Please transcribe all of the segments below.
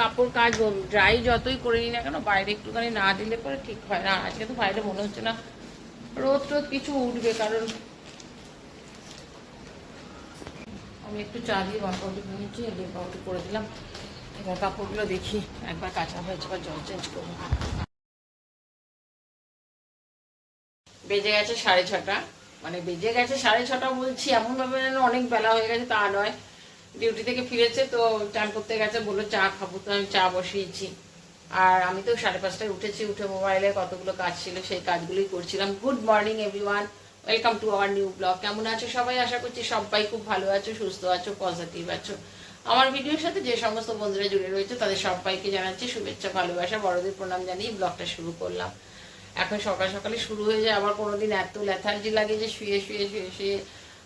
কাপড় কাচবো, ড্রাই যতই করে নিই না কেন বাইরে একটুখানি না দিলে পরে ঠিক হয় না। আজকে তো বাইরে মনে হচ্ছে না রোদ টোদ কিছু উঠবে, কারণ আমি একটু চা দিয়ে পাউডার নিয়েছি, ডিম পাউডার করে দিলাম। এবার কাপড়গুলো দেখি একবার কাঁচা হয়েছে বা জল চেঞ্জ করবো। বেজে গেছে 6:30, মানে বেজে গেছে 6:30 বলছি এমনভাবে যেন অনেক বেলা হয়ে গেছে তা নয়। ডিউটি থেকে ফিরেছে তো চান করতে গেছে, বললো চা খাবো, তো আমি চা বসিয়েছি। আর আমি তো 5:30টায় উঠেছি, উঠে মোবাইলে কতগুলো কাজ ছিল সেই কাজগুলোই করছিলাম। Good morning everyone, welcome to our new blog. কেমন আছো সবাই? আশা করছি সবাই খুব ভালো আছো, সুস্থ আছো, পজিটিভ আছো। আমার ভিডিওর সাথে যে সমস্ত বন্ধুরা জুড়ে রয়েছে তাদের সবাইকে জানাচ্ছি শুভেচ্ছা, ভালোবাসা, বড়দের প্রণাম জানিয়ে ব্লগটা শুরু করলাম। এখন সকাল সকালে শুরু হয়ে যায়, আবার কোনোদিন এত ল্যাথার্জি লাগে যে শুয়ে শুয়ে শুয়ে শুয়ে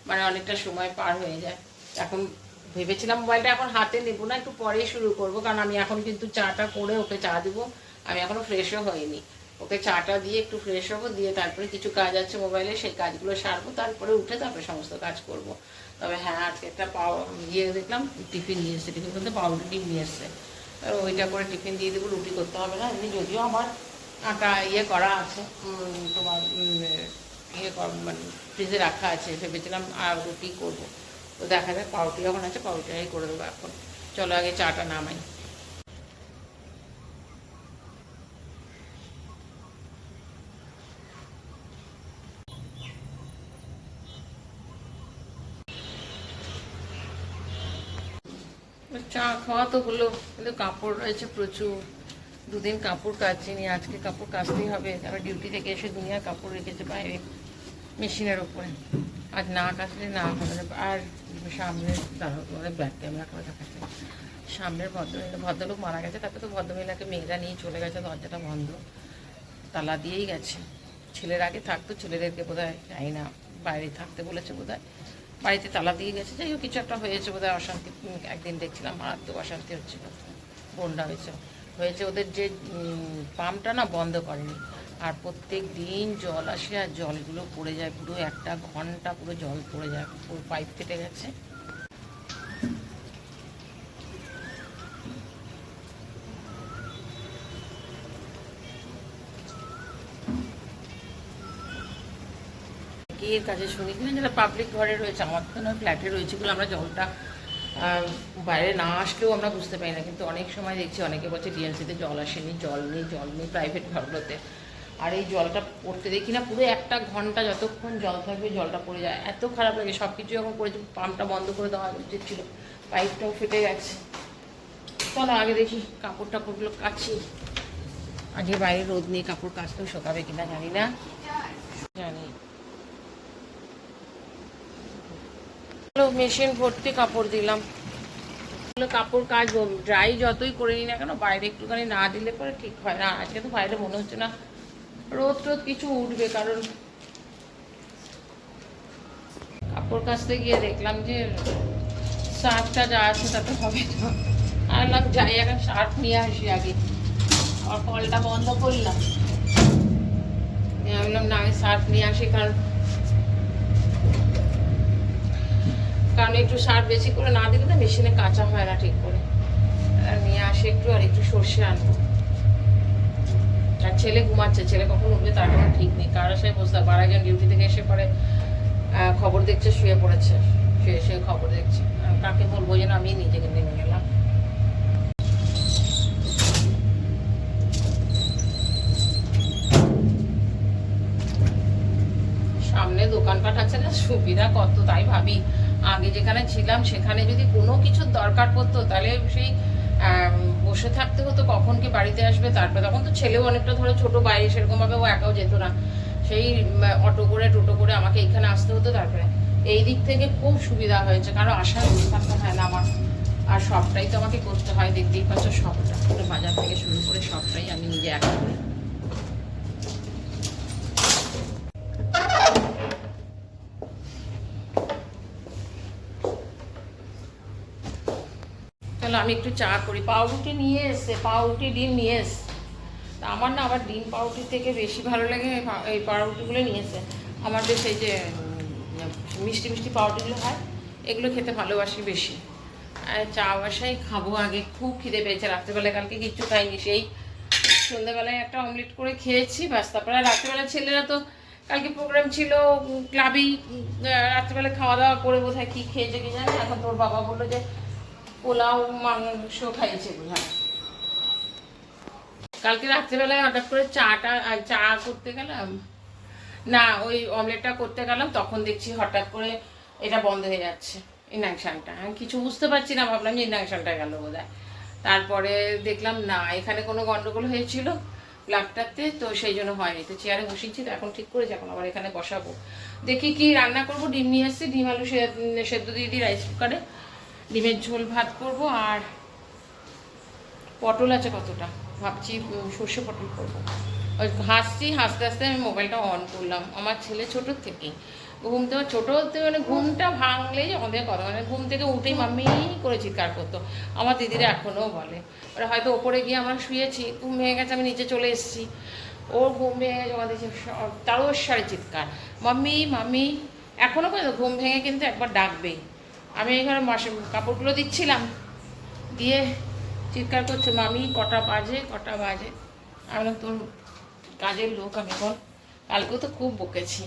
মানে অনেকটা সময় পার হয়ে যায়। এখন ভেবেছিলাম মোবাইলটা এখন হাতে নেবো না, একটু পরেই শুরু করব, কারণ আমি এখন কিন্তু চাটা করে ওকে চা দেবো। আমি এখনো ফ্রেশও হইনি, ওকে চাটা দিয়ে একটু ফ্রেশ হবো, দিয়ে তারপরে কিছু কাজ আছে মোবাইলে সেই কাজগুলো সারবো, তারপরে উঠে তারপরে সমস্ত কাজ করব। তবে হ্যাঁ, আজকে একটা দেখলাম টিফিন নিয়ে এসছে, টিফিন বলতে পাউরুটি ডিম নিয়ে এসছে। ওইটা করে টিফিন দিয়ে দেবো, রুটি করতে হবে না। এমনি যদিও আমার আটা করা আছে, তোমার মানে ফ্রিজে রাখা আছে, ভেবেছিলাম আর রুটি করবো। তো দেখা যাক, পাউরুটি যখন আছে পাউরুটিটাই করে দেবো এখন। চলো আগে চাটা নামাই। চা খাওয়া তো হলো, কিন্তু কাপড় রয়েছে প্রচুর। দুদিন কাপড় কাচিনি, আজকে কাপড় কাচতেই হবে। তারপর ডিউটি থেকে এসে দুনিয়ার কাপড় রেখেছে বাইরে মেশিনের ওপরে, আজ না কাচলে না হবে না। আর সামনের ব্যাক ক্যামেরা করে দেখাচ্ছে, সামনের ভদ্রলোক মারা গেছে, তারপরে তো ভদ্রমহিলাকে মেয়েরা নিয়ে চলে গেছে, দরজাটা বন্ধ, তালা দিয়েই গেছে। ছেলের আগে থাকতো, ছেলেদেরকে বোধহয় জানি না বাইরে থাকতে বলেছে বোধহয়, বাড়িতে তালা দিয়ে গেছে। যাই হোক, কিছু একটা হয়েছে বোধহয়, অশান্তি। একদিন দেখছিলাম মারাত্মক অশান্তি হচ্ছিল, বন্যা হয়েছে ওদের যে পাম্পটা না বন্ধ করেনি, আর প্রত্যেক দিন জল আসে আর জলগুলো পড়ে যায়, পুরো 1 ঘন্টা পুরো জল পড়ে যায়, পুরো পাইপ কেটে গেছে। এর কাছে শুনি কিনা যারা পাবলিক ঘরে রয়েছে, আমার তো না ফ্ল্যাটে রয়েছে বলে আমরা জলটা বাইরে না আসলেও আমরা বুঝতে পারি না, কিন্তু অনেক সময় দেখছি অনেকে বলছে ডিএনসিতে জল আসেনি, জল নেই প্রাইভেট ঘরগুলোতে। আর এই জলটা পড়তে দেখি না পুরো 1 ঘন্টা, যতক্ষণ জল থাকবে জলটা পড়ে যায়, এত খারাপ লাগে। সব কিছু যখন করেছি, পাম্পটা বন্ধ করে দেওয়া উচিত ছিল, পাইপটাও ফেটে গেছে। চলো আগে দেখি কাপড় টাপড়গুলো কাচি। আজকে বাইরে রোদ নিয়ে কাপড় কাচতেও শোকাবে কিনা জানি না, জানি। মেশিন ভর্তি কাপড় দিলাম, কাপড় কাচবো, ড্রাই যতই করে নিই না কেন বাইরে একটুখানি না দিলে পরে ঠিক হয় না। আজকে তো বাইরে মনে হচ্ছে না রোদ টোদ কিছু উঠবে, কারণ কাপড় কাচতে গিয়ে দেখলাম যে সার্ফটা যা আছে তাতে হবে না। আর যাই এখন সার্ফ নিয়ে আসি আগে, আর কলটা বন্ধ করলাম। আমি বললাম না, আমি সার্ফ নিয়ে আসি, কারণ একটু সার্ফ বেশি করে না দিলে তো মেশিনে কাঁচা হয় না ঠিক করে। নিয়ে আসি একটু, আর একটু সর্ষে আনবো। আর ছেলে ঘুমাচ্ছে, ছেলে কখন উঠবে তার কোনো ঠিক নেই। কার আশায় বসতে হবে, আরেকজন ডিউটি থেকে এসে পরে খবর দেখছে, শুয়ে পড়েছে, শুয়ে খবর দেখছে। কাকে বলবো যেন আমি নিজেকে নেমে গেলাম। সামনে দোকানপাট আছে না, সুবিধা কত, তাই ভাবি আগে যেখানে ছিলাম সেখানে যদি কোনো কিছুর দরকার পড়তো তাহলে সেই বসে থাকতে হতো কখন কি বাড়িতে আসবে। তারপরে তখন তো ছেলেও অনেকটা ধরে ছোট, বাইরে সেরকমভাবে ও একাও যেত না, সেই অটো করে টোটো করে আমাকে এখানে আসতে হতো। তারপরে এই দিক থেকে খুব সুবিধা হয়েছে, কারণ আসার বসে থাকতে হয় না আমার, আর সবটাই তো আমাকে করতে হয়। দেখতেই পাচ্ছ, সবটা পুরো বাজার থেকে শুরু করে সবটাই আমি নিজে একা করি। চলো আমি একটু চা করি। পাউরুটি নিয়ে এসছে, পাউরুটি ডিম নিয়ে এসছে। তা আমার না আবার ডিম পাউরুটির থেকে বেশি ভালো লাগে এই পাউরুটিগুলো নিয়ে এসে। আমার বেশ এই যে মিষ্টি মিষ্টি পাউরুটিগুলো হয়, এগুলো খেতে ভালোবাসি বেশি। আর চা বাসাই খাবো আগে, খুব খিদে পেয়েছে। রাত্রেবেলায় কালকে কিচ্ছু খাইনি, সেই সন্ধ্যাবেলায় একটা অমলেট করে খেয়েছি ব্যাস। তারপরে রাত্রেবেলা ছেলেরা তো কালকে প্রোগ্রাম ছিল ক্লাবেই, রাত্রেবেলা খাওয়া দাওয়া করে বোধহয় কী খেয়েছে কি জানি। এখন তোর বাবা বললো যে পোলাও মাংস খাইয়েছে বোধহয়। কালকে রাত্রেবেলায় হঠাৎ করে চা করতে গেলাম না, ওই অমলেটটা করতে গেলাম, তখন দেখছি হঠাৎ করে এটা বন্ধ হয়ে যাচ্ছে ইন্ডাকশানটা। আমি কিছু বুঝতে পারছি না, ভাবলাম যে ইন্ডাকশানটা গেল বোধহয়। তারপরে দেখলাম না, এখানে কোনো গন্ডগোল হয়েছিল প্লাগটাতে, তো সেই জন্য হয়নি। তো চেয়ারে বসিয়েছি, তো এখন ঠিক করেছি, এখন আবার এখানে বসাবো। দেখি কি রান্না করব। ডিম নিয়ে এসছি, ডিম আলু সেদ্ধ দিয়ে দিই রাইস কুকারে, ডিমের ঝোল ভাত করব। আর পটল আছে কতটা, ভাবছি সর্ষে পটল করবো। ওই হাসতে হাসতে আমি মোবাইলটা অন করলাম। আমার ছেলে ছোটোর থেকেই ঘুম থেকে, ছোটো থেকে মানে ঘুমটা ভাঙলেই আমাদের কথা, মানে ঘুম থেকে উঠেই মাম্মি করে চিৎকার করতো। আমার দিদিরা এখনও বলে, ওরা হয়তো ওপরে গিয়ে আমরা শুয়েছি, ঘুম ভেঙে গেছে, আমি নিচে চলে এসেছি, ওর ঘুম ভেঙে গেছে, আমাদের তারও সারে চিৎকার মাম্মি মাম্মি। এখনও করে ঘুম ভেঙে কিন্তু একবার ডাকবেই। আমি এখানে কাপড়গুলো দিচ্ছিলাম, দিয়ে চিৎকার করছে মামি কটা বাজে। আমি তোর কাজের লোক আমি বল, কালকেও তো খুব বকেছি,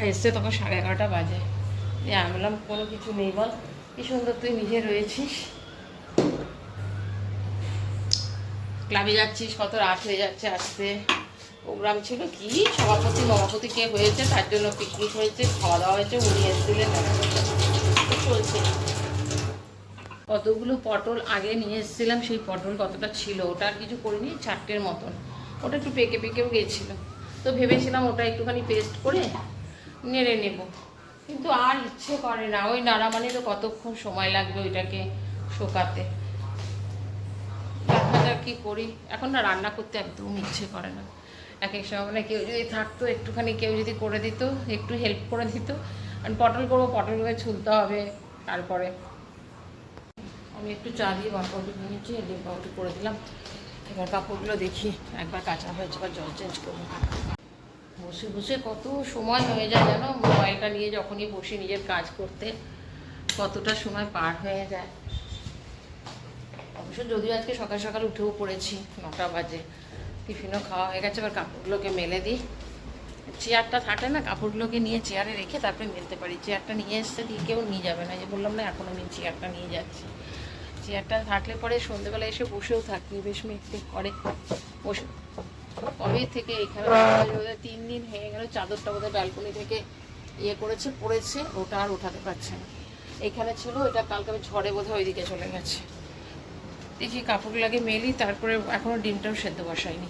এসছে তখন 11:30 বাজে। দিয়ে আমি বললাম কোনো কিছু নেই বল, কি সুন্দর তুই নিজে রয়েছিস, ক্লাবে যাচ্ছিস, কত রাত হয়ে যাচ্ছে আসতে। প্রোগ্রাম ছিল কি সভাপতি কে হয়েছে, তার জন্য পিকনিক হয়েছে, খাওয়া দাওয়া হয়েছে, উনি এসেছিলেন, চলছে। কতগুলো পটল আগে নিয়ে এসেছিলাম, সেই পটল কতটা ছিল, ওটা আর কিছু করিনি, 4টের মতন। ওটা একটু পেকেও গিয়েছিলো, তো ভেবেছিলাম ওটা একটুখানি পেস্ট করে নেড়ে নেব, কিন্তু আর ইচ্ছে করে না। ওই নাড়া মানে তো কতক্ষণ সময় লাগবে ওইটাকে শোকাতে। দেখা যাক কী করি। এখন না রান্না করতে একদম ইচ্ছে করে না। এক সময় মানে কেউ যদি থাকতো, একটুখানি কেউ যদি করে দিত, একটু হেল্প করে দিত। আমি পটল করবো, পটলগুলো ছুলতে হবে, তারপরে আমি একটু চা দিয়ে পাউরুটি নিয়েছি, ডিম পাউরুটি করে দিলাম। এবার কাপড়গুলো দেখি একবার কাঁচা হয়েছে, এবার জল চেঞ্জ করবো। বসে বসে কত সময় হয়ে যায় জানো, মোবাইলটা নিয়ে যখনই বসে নিজের কাজ করতে, কতটা সময় পার হয়ে যায়। অবশ্য যদিও আজকে সকাল সকাল উঠেও পড়েছি, 9টা বাজে, টিফিনও খাওয়া হয়ে গেছে। এবার কাপড়গুলোকে মেলে দিই। চেয়ারটা থাকলে না, কাপড়গুলোকে নিয়ে চেয়ারে রেখে তারপরে মেলতে পারি। চেয়ারটা নিয়ে এসছে দিয়ে কেউ নিয়ে যাবে না, যে বললাম না এখন আমি চেয়ারটা নিয়ে যাচ্ছি। চেয়ারটা থাকলে পরে সন্ধ্যেবেলা এসে বসেও থাকি, বেশ মেঘ করে বসে। কবে থেকে এখানে 3 দিন হয়ে গেল, চাদরটা বোধহয় ব্যালকনি থেকে পড়েছে, ওটা আর ওঠাতে পারছে না। এখানে ছিল, এটা কালকে আমি ঝড়ে বোধহয় ওইদিকে চলে গেছে। দেখি কাপড়গুলোকে মেলি, তারপরে এখনও ডিমটাও সেদ্ধ বসাইনি।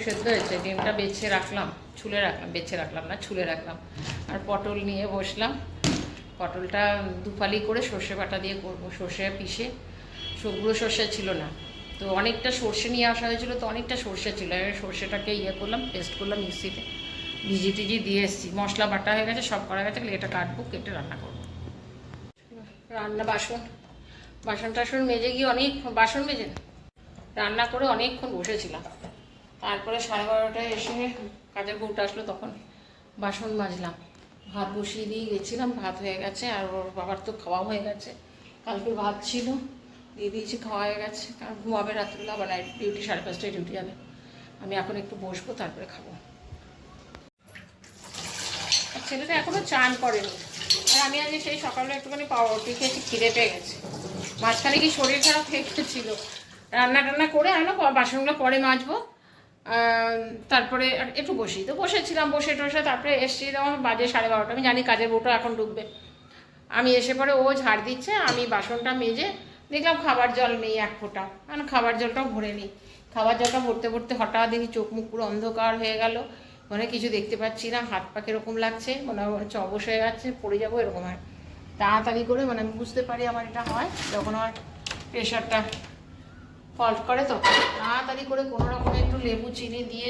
সেদ্ধ হয়েছে, ডিমটা বেছে রাখলাম, ছুলে রাখলাম। আর পটল নিয়ে বসলাম। পটলটা দুফালি করে সর্ষে বাটা দিয়ে করবো, সর্ষে পিষে। গুঁড়ো সর্ষে ছিল না, তো অনেকটা সর্ষে নিয়ে আসা হয়েছিল, তো অনেকটা সর্ষে ছিল। সর্ষেটাকে করলাম, পেস্ট করলাম মিক্সিতে, ভিজি দিয়ে এসেছি। মশলা বাটা হয়ে গেছে, সব করা গেছে, এটা কাটবো, কেটে রান্না করবো। বাসন টাসন মেজে গিয়ে বাসন মেজে রান্না করে অনেকক্ষণ বসেছিলাম। তারপরে 12:30টায় এসে কাজের বউটা আসলো, তখন বাসন মাজলাম। ভাত বসিয়ে দিয়ে গেছিলাম, ভাত হয়ে গেছে। আর ওর বাবার তো খাওয়া হয়ে গেছে, কালকে ভাত ছিল, দিয়ে দিয়েছি, খাওয়া হয়ে গেছে। কারণ ঘুমাবে রাত্রিবেলা, আবার নাইট ডিউটি, 5:30টায় ডিউটি যাবে। আমি এখন একটু বসবো, তারপরে খাবো। ছেলেটা এখনও চান করেনি। আর আমি আজকে সেই সকালে একটুখানি পাউরুটি খেয়েছি, খিদে পেয়ে গেছে। মাঝখানে কি শরীর খারাপ হয়ে গেছিলো, রান্না টান্না করে আনো, বাসনগুলো পরে মাজবো। তারপরে একটু বসি, তো বসেছিলাম, বসে টসে তারপরে এসছি, তখন বাজে 12:30। আমি জানি কাজের বউটা এখন ঢুকবে। আমি এসে পরে ও ঝাড় দিচ্ছে, আমি বাসনটা মেজে দেখলাম খাবার জল নেই এক ফোঁটা, মানে খাবার জলটাও ভরে নিই। খাবার জলটা ভরতে ভরতে হঠাৎ দেখি চোখ মুখ পুরো অন্ধকার হয়ে গেল, মানে কিছু দেখতে পাচ্ছি না, হাত পা কীরকম লাগছে, মনে হচ্ছে অবশ হয়ে যাচ্ছে, পড়ে যাবো এরকম হয়। তাড়াতাড়ি করে, মানে আমি বুঝতে পারি আমার এটা হয় যখন আমার প্রেশারটা ফল্ট করে, তো তাড়াতাড়ি করে কোনো রকমে একটু লেবু চিনি দিয়ে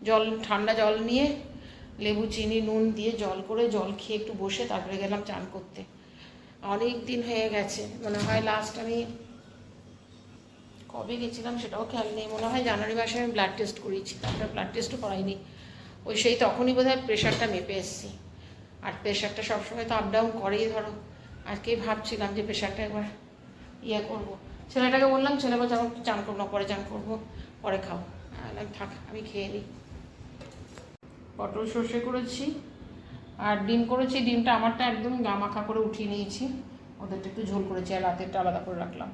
জল ঠান্ডা জল নিয়ে লেবু চিনি নুন দিয়ে জল করে জল খেয়ে একটু বসে তারপরে গেলাম চান করতে। অনেক দিন হয়ে গেছে, মনে হয় লাস্ট আমি কবে গেছিলাম সেটাও খেয়াল নেই, মনে হয় জানুয়ারি মাসে আমি ব্লাড টেস্ট করিয়েছি, তারপরে ব্লাড টেস্টও করাইনি। ওই সেই তখনই বোধহয় প্রেশারটা মেপে এসেছি। আর প্রেশারটা সবসময় তো আপ ডাউন করেই, ধরো আজকেই ভাবছিলাম যে প্রেশারটা একবার ইয়ে করবো। ছেলেটাকে বললাম, ছেলে বলছে আমার চান করবো না, পরে চান করবো, পরে খাবো। থাক আমি খেয়ে নিই। পটল সর্ষে করেছি আর ডিম করেছি। ডিমটা আমারটা একদম গা মাখা করে উঠিয়ে নিয়েছি, ওদেরটা একটু ঝোল করেছি আর রাতেরটা আলাদা করে রাখলাম।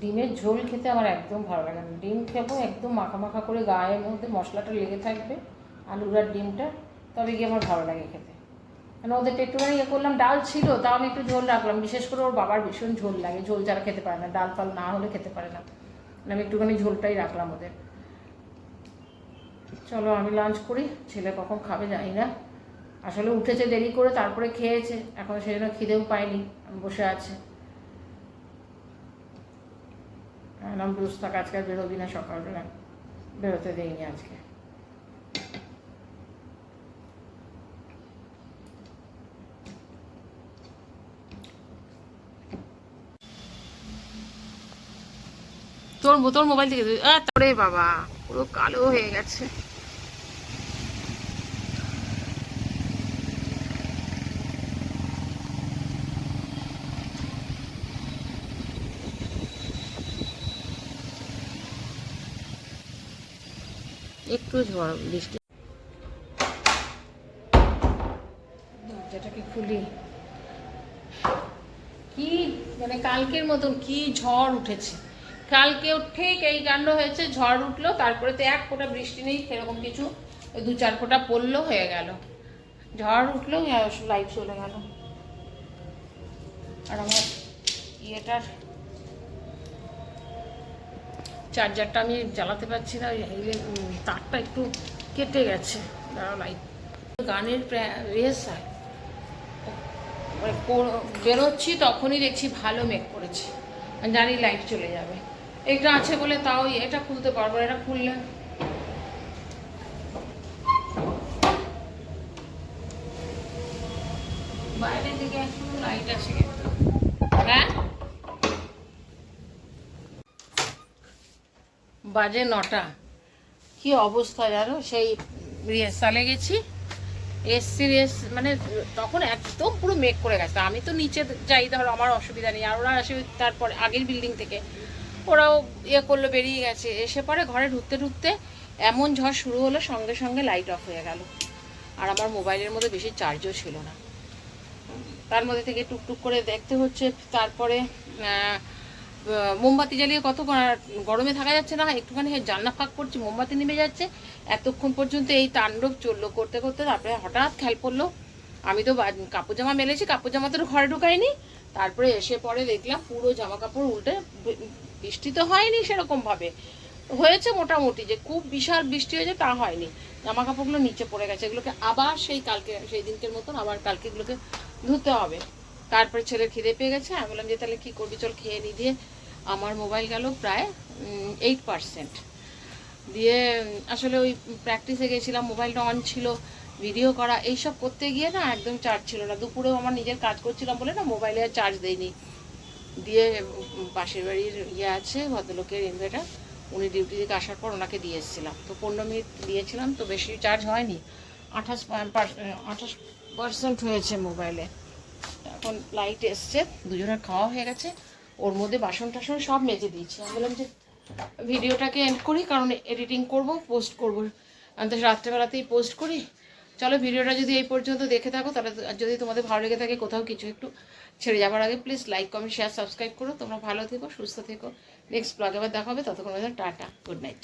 ডিমের ঝোল খেতে আমার একদম ভালো লাগে না। ডিম খেবো একদম মাখা মাখা করে, গায়ের মধ্যে মশলাটা লেগে থাকবে, আলুর আর ডিমটা, তবে গিয়ে আমার ভালো লাগে খেতে। মানে ওদেরটা একটুখানি ইয়ে করলাম, ডাল ছিল তাও আমি একটু ঝোল রাখলাম, বিশেষ করে ওর বাবার ভীষণ ঝোল লাগে, ঝোল যারা খেতে পারে না, ডাল ফাল না হলে খেতে পারে না, আমি একটুখানি ঝোলটাই রাখলাম ওদের। চলো আমি লাঞ্চ করি, ছেলে কখন খাবে জানি না, আসলে উঠেছে দেরি করে তারপরে খেয়েছে, এখন সেই জন্য খিদেও পাইনি, আমি বসে আছে। নাম বুঝতে আজকে আর বেরোবি না, সকালবেলা বেরোতে দেয়নি আজকে। তোর মোবাইল থেকে তারপরে বাবা পুরো কালো হয়ে গেছে। একটু ঝড় বৃষ্টি, দরজাটাকে খুলি। কি মানে কালকের মতন কি ঝড় উঠেছে, কালকেও ঠিক এই কাণ্ড হয়েছে, ঝড় উঠলো, তারপরে তো এক ফোঁটা বৃষ্টি নেই সেরকম কিছু, ওই 2-4 ফোঁটা পড়লো হয়ে গেল, ঝড় উঠলো লাইট চলে গেল। আর আমার ইয়েটার চার্জারটা আমি জ্বালাতে পারছি না, তারটা একটু কেটে গেছে, দাঁড়াও লাইট। গানের রিহার্সাল মানে বেরোচ্ছি তখনই দেখছি ভালো মেঘ করেছে, জানি লাইট চলে যাবে, এটা আছে বলে তাও এটা খুলতে পারবো, এটা খুললে বাইরের দিকে একটু লাইট আসে কিন্তু। হ্যাঁ বাজে 9টা, কি অবস্থা জানো, সেই রিহার্সালে গেছি, মানে তখন একদম পুরো মেঘ করে গেছে, আমি তো নিচে যাই, ধরো আমার অসুবিধা নেই, আর ওরা আসে তারপরে আগের বিল্ডিং থেকে, ওরাও ইয়ে করলো বেরিয়ে গেছে, এসে পরে ঘরে ঢুকতে ঢুকতে এমন ঝড় শুরু হলো, সঙ্গে সঙ্গে লাইট অফ হয়ে গেল, আর আমার মোবাইলের মধ্যে বেশি চার্জও ছিল না, তার মধ্যে থেকে টুকটুক করে দেখতে হচ্ছে। তারপরে মোমবাতি জ্বালিয়ে কত গরমে থাকা যাচ্ছে না, একটুখানি জানলা ফাঁক করছি, মোমবাতি নেমে যাচ্ছে, এতক্ষণ পর্যন্ত এই তাণ্ডব চললো করতে করতে, তারপরে হঠাৎ খেয়াল পড়লো, আমি তো কাপড় জামা মেলেছি, কাপড় জামা তো ঘরে ঢুকাইনি, তারপরে এসে পরে দেখলাম পুরো জামা কাপড় উল্টে, বৃষ্টি তো হয়নি সেরকমভাবে, হয়েছে মোটামুটি, যে খুব বিশাল বৃষ্টি হয়েছে তা হয়নি, জামা কাপড়গুলো নিচে পড়ে গেছে, এগুলোকে আবার সেই দিনকের মতন আবার কালকে এগুলোকে ধুতে হবে। তারপরে ছেলের খিদে পেয়ে গেছে, আমি বললাম যে তাহলে কী করবি, চল খেয়ে নি, দিয়ে আমার মোবাইল গেল প্রায় 8%, দিয়ে আসলে ওই প্র্যাকটিসে গেছিলাম, মোবাইলটা অন ছিল, ভিডিও করা এইসব করতে গিয়ে না একদম চার্জ ছিল না, দুপুরেও আমার নিজের কাজ করছিলাম বলে না মোবাইলে আর চার্জ দেয়নি, দিয়ে পাশের বাড়ির ইয়ে আছে ভদ্রলোকের ইনভার্টার, উনি ডিউটি থেকে আসার পর ওনাকে দিয়ে এসেছিলাম, তো 15 মিনিট দিয়েছিলাম, তো বেশি চার্জ হয়নি, 28% হয়েছে মোবাইলে। এখন লাইট এসছে, দুজনের খাওয়া হয়ে গেছে, ওর মধ্যে বাসন টাসন সব মেজে দিয়েছি, আমি বললাম যে ভিডিওটাকে এন্ড করি, কারণ এডিটিং করব, পোস্ট করবো, আমি তো রাত্রেবেলাতেই পোস্ট করি। চলো ভিডিওটা যদি এই পর্যন্ত দেখে থাকো, তাহলে যদি তোমাদের ভালো লেগে থাকে, কোথাও কিছু একটু ছেড়ে যাবার আগে please like comment share subscribe করো, তোমরা ভালো থেকো, সুস্থ থেকো, নেক্সট ব্লগে আবার দেখা হবে, ততক্ষণ টাটা, গুড নাইট।